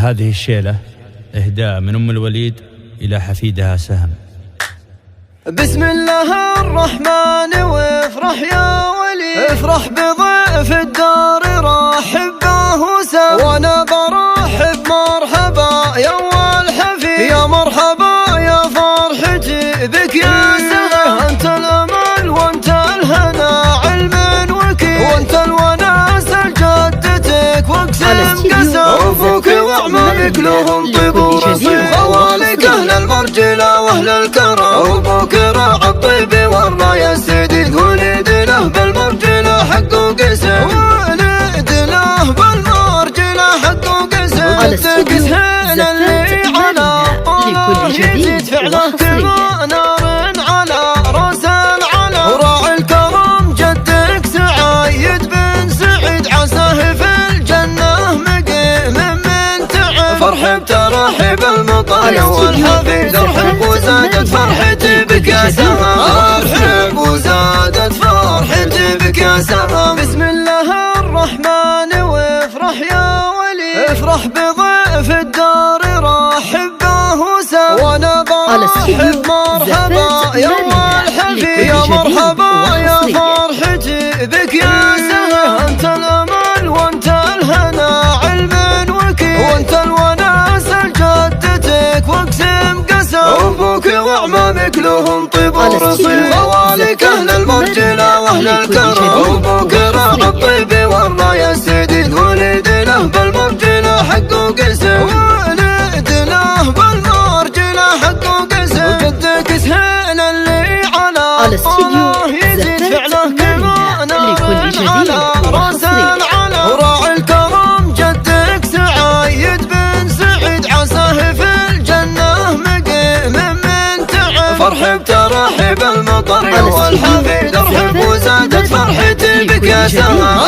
هذه الشيلة إهداء من أم الوليد إلى حفيدها سهم. بسم الله الرحمن وافرح يا ولي، افرح بضيف الدار رحب به وسام، وانا برحب مرحبا يا اول حفيد، يا مرحبا يا فرحتي بك يا سلام، انت الامل وانت الهنا علم وكيل، وانت الوناس لجدتك واقسم قسم، ابوك واعمامك لهم طيب ورصيد، خوالك اهل المرجله واهل الكرم، ابوك راعى الطيب والرايه السديد، ولد له بالمرجله حق وقسم، ولد له بالمرجله حق وقسم، جدك سهيل اللي على الله يزيد فعله كما نار على راس العلم، وراعي الكرم جدك سعيد بن سعيد، عساه في الجنه مقيم من تعب، فرحب ترحب المطر والحفيد، ارحب وزادت فرحتي بك يا سلام، ارحب وزادت فرحتي بك يا سلام. بسم الله الرحمن وافرح يا ولي، افرح بضيف الدار رحب به وسام، وانا برحب مرحبا يا اول حفيد، يا مرحبا يا فرحتي بك يا سلام، انت الامل وانت الهنا علم وكيل، وانت الوناس لجدتك واقسم قسم، ابوك واعمامك لهم طيب ورصيد، خوالك اهل المرجله واهل الكرم، ابوك راعى الطيب والرايه السديد، ولد له بالمرجله حق وقسم، ولد له بالمرجله حق وقسم، وجدك سهيل اللي على الله يزيد فعله كما نار على راس العلم، وراعي الكرم جدك سعيد بن سعيد، عساه في الجنه مقيم من تعب، فرحب ترحب المطر والحفيد، ارحب وزادت فرحتي بك يا سلام،